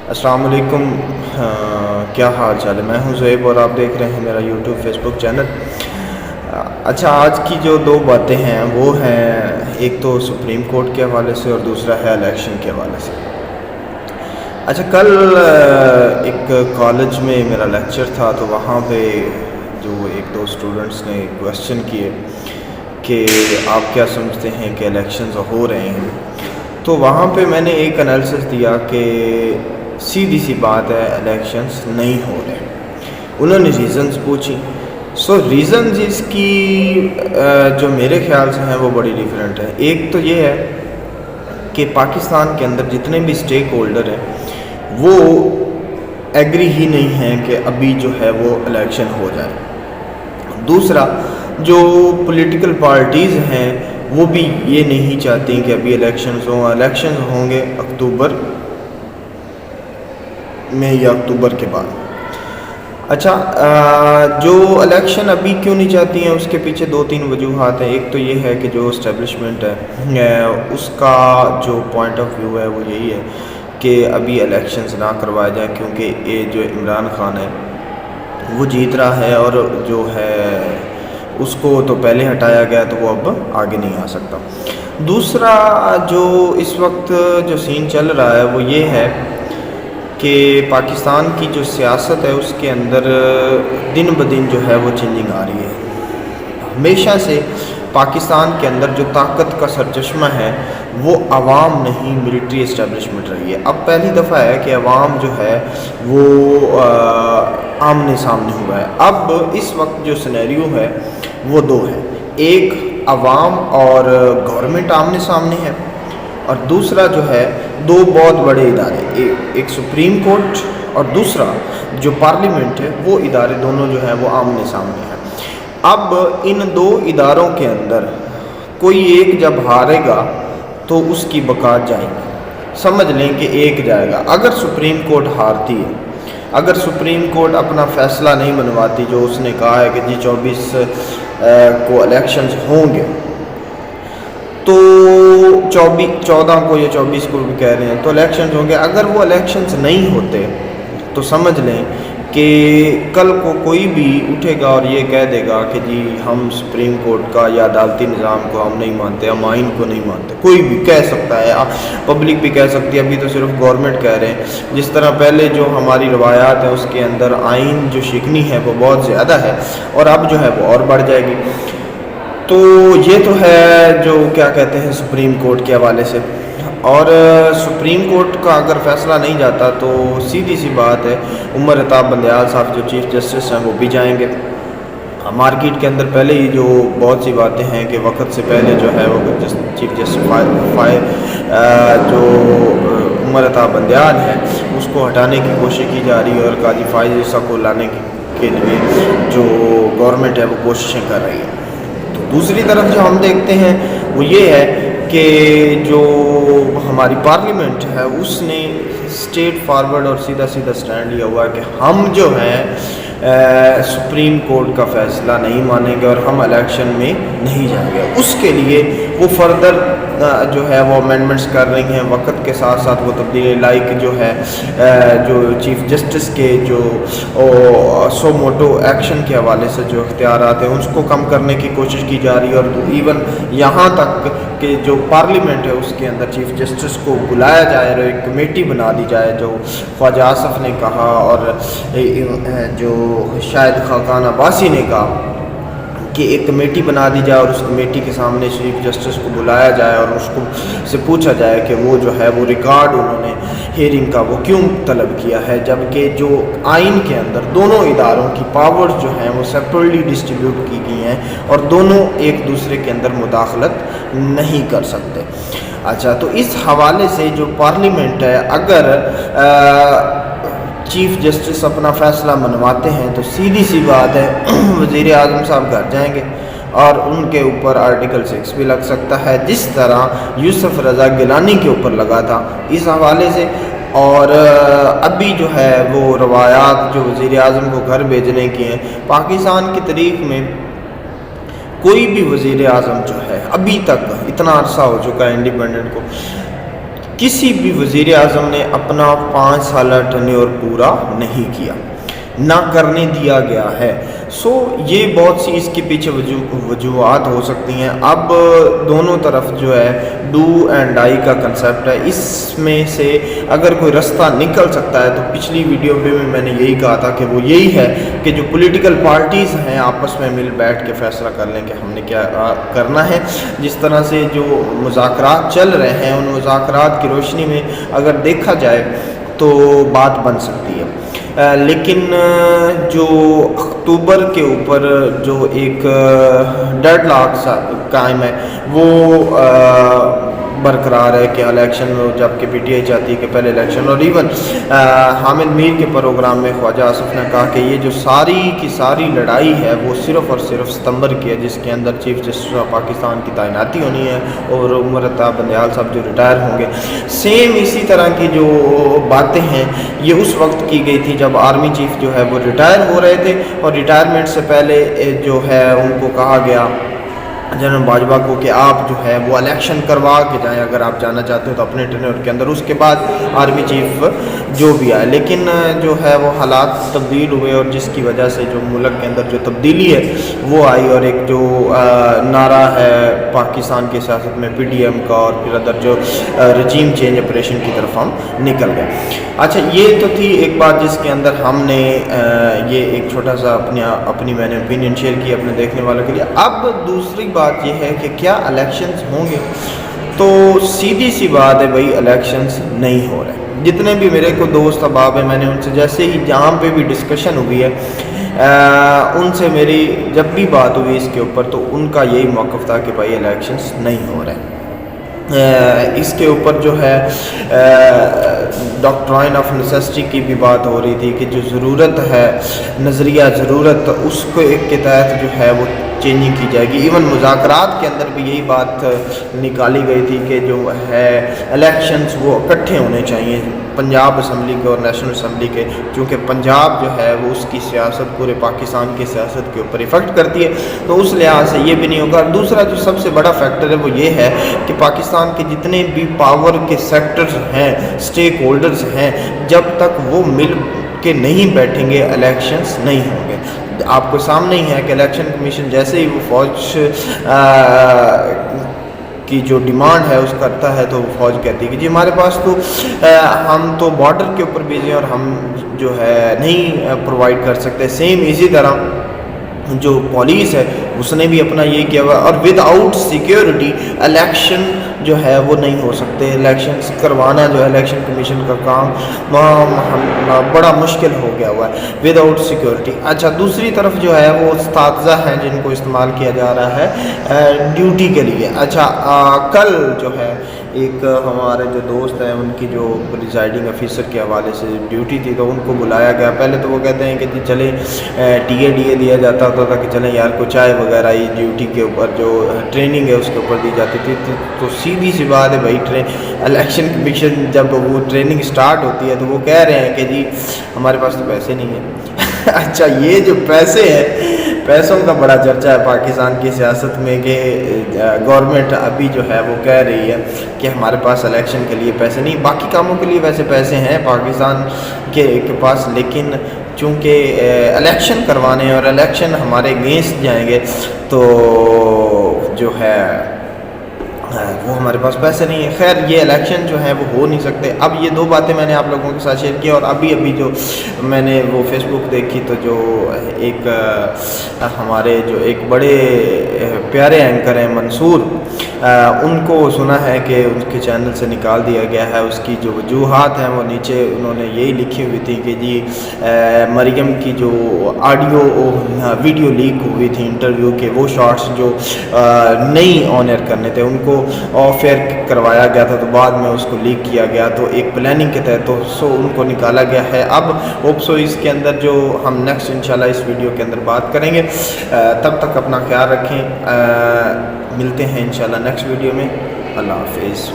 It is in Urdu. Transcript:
السلام علیکم، کیا حال چال ہے؟ میں ہوں زہیب اور آپ دیکھ رہے ہیں میرا یوٹیوب فیس بک چینل۔ اچھا، آج کی جو دو باتیں ہیں وہ ہیں، ایک تو سپریم کورٹ کے حوالے سے اور دوسرا ہے الیکشن کے حوالے سے۔ اچھا، کل ایک کالج میں میرا لیکچر تھا تو وہاں پہ جو ایک دو اسٹوڈنٹس نے کویسچن کیے کہ آپ کیا سمجھتے ہیں کہ الیکشنز ہو رہے ہیں، تو وہاں پہ میں نے ایک انالیسس دیا کہ سیدھی سی بات ہے، الیکشنز نہیں ہو رہے۔ انہوں نے ریزنز پوچھی، ریزنز اس کی جو میرے خیال سے ہیں وہ بڑی ڈیفرنٹ ہے۔ ایک تو یہ ہے کہ پاکستان کے اندر جتنے بھی اسٹیک ہولڈر ہیں وہ ایگری ہی نہیں ہیں کہ ابھی جو ہے وہ الیکشن ہو جائے۔ دوسرا، جو پولیٹیکل پارٹیز ہیں وہ بھی یہ نہیں چاہتی کہ ابھی الیکشنز ہوں گے اکتوبر میں یا اکتوبر کے بعد۔ اچھا، جو الیکشن ابھی کیوں نہیں چاہتی ہیں اس کے پیچھے دو تین وجوہات ہیں۔ ایک تو یہ ہے کہ جو اسٹیبلشمنٹ ہے اس کا جو پوائنٹ آف ویو ہے وہ یہی ہے کہ ابھی الیکشنز نہ کروائے جائیں، کیونکہ یہ جو عمران خان ہے وہ جیت رہا ہے اور جو ہے اس کو تو پہلے ہٹایا گیا تو وہ اب آگے نہیں آ سکتا۔ دوسرا جو اس وقت جو سین چل رہا ہے وہ یہ ہے کہ پاکستان کی جو سیاست ہے اس کے اندر دن بدن جو ہے وہ چینجنگ آ رہی ہے۔ ہمیشہ سے پاکستان کے اندر جو طاقت کا سرچشمہ ہے وہ عوام نہیں، ملٹری اسٹیبلشمنٹ رہی ہے۔ اب پہلی دفعہ ہے کہ عوام جو ہے وہ آمنے سامنے ہوا ہے۔ اب اس وقت جو سینیریو ہے وہ دو ہے، ایک عوام اور گورنمنٹ آمنے سامنے ہے، اور دوسرا جو ہے دو بہت بڑے ادارے، ایک سپریم کورٹ اور دوسرا جو پارلیمنٹ ہے، وہ ادارے دونوں جو ہیں وہ آمنے سامنے ہیں۔ اب ان دو اداروں کے اندر کوئی ایک جب ہارے گا تو اس کی بقا جائے گی۔ سمجھ لیں کہ ایک جائے گا۔ اگر سپریم کورٹ ہارتی ہے، اگر سپریم کورٹ اپنا فیصلہ نہیں منواتی، جو اس نے کہا ہے کہ جی 24 کو الیکشنز ہوں گے، تو 14 کو یا 24 کو بھی کہہ رہے ہیں تو الیکشنز ہوں گے۔ اگر وہ الیکشنز نہیں ہوتے تو سمجھ لیں کہ کل کو کوئی بھی اٹھے گا اور یہ کہہ دے گا کہ جی ہم سپریم کورٹ کا یا عدالتی نظام کو ہم نہیں مانتے، ہم آئین کو نہیں مانتے۔ کوئی بھی کہہ سکتا ہے، پبلک بھی کہہ سکتی ہے، ابھی تو صرف گورنمنٹ کہہ رہے ہیں۔ جس طرح پہلے جو ہماری روایات ہیں اس کے اندر آئین جو شکنی ہے وہ بہت زیادہ ہے اور اب جو ہے وہ اور بڑھ جائے گی۔ تو یہ تو ہے جو کیا کہتے ہیں سپریم کورٹ کے حوالے سے۔ اور سپریم کورٹ کا اگر فیصلہ نہیں جاتا تو سیدھی سی بات ہے، عمر عطا بندیال صاحب جو چیف جسٹس ہیں وہ بھی جائیں گے۔ مارکیٹ کے اندر پہلے ہی جو بہت سی باتیں ہیں کہ وقت سے پہلے جو ہے وہ چیف جسٹس جو عمر عطا بندیال ہے اس کو ہٹانے کی کوشش کی جا رہی ہے، اور قاضی فائز عیسیٰ کو لانے کے لیے جو گورنمنٹ ہے وہ کوششیں کر رہی ہے۔ تو دوسری طرف جو ہم دیکھتے ہیں وہ یہ ہے کہ جو ہماری پارلیمنٹ ہے اس نے اسٹیٹ فارورڈ اور سیدھا سٹینڈ لیا ہوا ہے کہ ہم جو ہیں سپریم کورٹ کا فیصلہ نہیں مانیں گے اور ہم الیکشن میں نہیں جائیں گے۔ اس کے لیے وہ فردر جو ہے وہ امینڈمنٹس کر رہی ہیں، وقت کے ساتھ ساتھ وہ تبدیلی لائک جو ہے جو چیف جسٹس کے جو سو موٹو ایکشن کے حوالے سے جو اختیارات ہیں اس کو کم کرنے کی کوشش کی جا رہی ہے، اور ایون یہاں تک کہ جو پارلیمنٹ ہے اس کے اندر چیف جسٹس کو بلایا جائے اور ایک کمیٹی بنا دی جائے، جو خواجہ آصف نے کہا اور جو شاید خاقان عباسی نے کہا کہ ایک کمیٹی بنا دی جائے اور اس کمیٹی کے سامنے چیف جسٹس کو بلایا جائے اور اس کو سے پوچھا جائے کہ وہ جو ہے وہ ریکارڈ انہوں نے ہیئرنگ کا وہ کیوں طلب کیا ہے، جبکہ جو آئین کے اندر دونوں اداروں کی پاورز جو ہیں وہ سیپریٹلی ڈسٹریبیوٹ کی گئی ہیں اور دونوں ایک دوسرے کے اندر مداخلت نہیں کر سکتے۔ اچھا، تو اس حوالے سے جو پارلیمنٹ ہے، اگر چیف جسٹس اپنا فیصلہ منواتے ہیں تو سیدھی سی بات ہے وزیر اعظم صاحب گھر جائیں گے اور ان کے اوپر آرٹیکل 6 بھی لگ سکتا ہے، جس طرح یوسف رضا گیلانی کے اوپر لگا تھا۔ اس حوالے سے اور ابھی جو ہے وہ روایات جو وزیر اعظم کو گھر بھیجنے کی ہیں، پاکستان کی تاریخ میں کوئی بھی وزیر اعظم جو ہے ابھی تک اتنا عرصہ ہو چکا ہے انڈیپینڈنٹ کو، کسی بھی وزیر اعظم نے اپنا 5 سالہ ٹینیور پورا نہیں کیا، نہ کرنے دیا گیا ہے۔ یہ بہت سی اس کے پیچھے وجوہات ہو سکتی ہیں۔ اب دونوں طرف جو ہے ڈو اینڈ ڈائی کا کنسیپٹ ہے، اس میں سے اگر کوئی رستہ نکل سکتا ہے تو پچھلی ویڈیو میں نے یہی کہا تھا کہ وہ یہی ہے کہ جو پولیٹیکل پارٹیز ہیں آپس میں مل بیٹھ کے فیصلہ کر لیں کہ ہم نے کیا کرنا ہے۔ جس طرح سے جو مذاکرات چل رہے ہیں ان مذاکرات کی روشنی میں اگر دیکھا جائے تو بات بن سکتی ہے، لیکن جو اکتوبر کے اوپر جو ایک ڈیڈ لاک قائم ہے وہ برقرار ہے کہ الیکشن، جب کہ پی ٹی آئی چاہتی ہے کہ پہلے الیکشن، اور ایون حامد میر کے پروگرام میں خواجہ آصف نے کہا کہ یہ جو ساری کی ساری لڑائی ہے وہ صرف اور صرف ستمبر کی ہے، جس کے اندر چیف جسٹس آف پاکستان کی تعیناتی ہونی ہے اور عمر عطا بندیال صاحب جو ریٹائر ہوں گے۔ سیم اسی طرح کی جو باتیں ہیں یہ اس وقت کی گئی تھی جب آرمی چیف جو ہے وہ ریٹائر ہو رہے تھے، اور ریٹائرمنٹ سے پہلے جو ہے ان کو کہا گیا جنرل باجوہ کو کہ آپ جو ہے وہ الیکشن کروا کے جائیں اگر آپ جانا چاہتے ہو تو اپنے ٹینیور کے اندر، اس کے بعد آرمی چیف جو بھی آئے۔ لیکن جو ہے وہ حالات تبدیل ہوئے اور جس کی وجہ سے جو ملک کے اندر جو تبدیلی ہے وہ آئی، اور ایک جو نعرہ ہے پاکستان کی سیاست میں پی ڈی ایم کا، اور پھر ادھر جو رجیم چینج آپریشن کی طرف ہم نکل گئے۔ اچھا، یہ تو تھی ایک بات جس کے اندر ہم نے یہ ایک چھوٹا سا اپنی میں نے اوپینین شیئر کی اپنے دیکھنے والوں کے لیے۔ اب دوسری بات یہ ہے کہ کیا الیکشنز ہوں گے؟ تو سیدھی سی بات ہے بھائی، الیکشنز نہیں ہو رہے۔ جتنے بھی میرے کو دوست احباب ہیں، میں نے ان سے جیسے ہی جہاں پہ بھی ڈسکشن ہوئی ہے ان سے میری جب بھی بات ہوئی اس کے اوپر تو ان کا یہی موقف تھا کہ بھائی الیکشنز نہیں ہو رہے۔ اس کے اوپر جو ہے ڈاکٹرائن آف نیسیسٹی کی بھی بات ہو رہی تھی کہ جو ضرورت ہے، نظریہ ضرورت، اس کو ایک کے تحت جو ہے وہ چینجنگ کی جائے گی۔ ایون مذاکرات کے اندر بھی یہی بات نکالی گئی تھی کہ جو ہے الیکشنز وہ اکٹھے ہونے چاہیے، پنجاب اسمبلی کے اور نیشنل اسمبلی کے، چونکہ پنجاب جو ہے وہ اس کی سیاست پورے پاکستان کی سیاست کے اوپر افیکٹ کرتی ہے، تو اس لحاظ سے یہ بھی نہیں ہوگا۔ دوسرا جو سب سے بڑا فیکٹر ہے وہ یہ ہے کہ پاکستان کے جتنے بھی پاور کے سیکٹرز ہیں، اسٹیک ہولڈرز ہیں، جب تک وہ مل کے نہیں بیٹھیں گے الیکشنز نہیں ہوں گے۔ آپ کو سامنے ہی ہے کہ الیکشن کمیشن جیسے ہی وہ فوج کی جو ڈیمانڈ ہے اس کرتا ہے تو فوج کہتی ہے کہ جی ہمارے پاس تو ہم تو بارڈر کے اوپر بھیجیں اور ہم جو ہے نہیں پرووائڈ کر سکتے۔ سیم اسی طرح جو پولیس ہے اس نے بھی اپنا یہ کیا ہوا، اور ود آؤٹ سیکیورٹی الیکشن جو ہے وہ نہیں ہو سکتے۔ الیکشنز کروانا جو ہے الیکشن کمیشن کا کام بڑا مشکل ہو گیا ہوا ہے ود آؤٹ سیکیورٹی۔ اچھا، دوسری طرف جو ہے وہ اساتذہ ہیں جن کو استعمال کیا جا رہا ہے ڈیوٹی کے لیے۔ اچھا، کل جو ہے ایک ہمارے جو دوست ہیں ان کی جو ریزائڈنگ آفیسر کے حوالے سے ڈیوٹی تھی تو ان کو بلایا گیا۔ پہلے تو وہ کہتے ہیں کہ جی چلیں ٹی اے دیا جاتا تھا کہ چلیں یار کو چائے وغیرہ یہ ڈیوٹی کے اوپر جو ٹریننگ ہے اس کے اوپر دی جاتی تھی، تو سیدھی سی بات ہے بھائی الیکشن کمیشن جب وہ ٹریننگ سٹارٹ ہوتی ہے تو وہ کہہ رہے ہیں کہ جی ہمارے پاس تو پیسے نہیں ہیں۔ اچھا، یہ جو پیسے ہیں، پیسوں کا بڑا چرچا ہے پاکستان کی سیاست میں کہ گورنمنٹ ابھی جو ہے وہ کہہ رہی ہے کہ ہمارے پاس الیکشن کے لیے پیسے نہیں، باقی کاموں کے لیے ویسے پیسے ہیں پاکستان کے پاس، لیکن چونکہ الیکشن کروانے اور الیکشن ہمارے اگینسٹ جائیں گے تو جو ہے وہ ہمارے پاس پیسے نہیں ہیں۔ خیر، یہ الیکشن جو ہے وہ ہو نہیں سکتے۔ اب یہ دو باتیں میں نے آپ لوگوں کے ساتھ شیئر کی، اور ابھی جو میں نے وہ فیس بک دیکھی تو جو ایک ہمارے جو ایک بڑے پیارے اینکر ہیں منصور، ان کو سنا ہے کہ ان کے چینل سے نکال دیا گیا ہے۔ اس کی جو وجوہات ہیں وہ نیچے انہوں نے یہی لکھی ہوئی تھی کہ جی مریم کی جو ویڈیو لیک ہوئی تھی انٹرویو کے، وہ شارٹس جو نہیں آن ایئر کرنے تھے ان کو آف ایئر کروایا گیا تھا، تو بعد میں اس کو لیک کیا گیا، تو ایک پلاننگ کے تحت تو ان کو نکالا گیا ہے۔ اب ہوپ سو اس کے اندر جو ہم نیکسٹ انشاءاللہ اس ویڈیو کے اندر بات کریں گے۔ تب تک اپنا خیال رکھیں، ملتے ہیں انشاءاللہ نیکسٹ ویڈیو میں۔ اللہ حافظ۔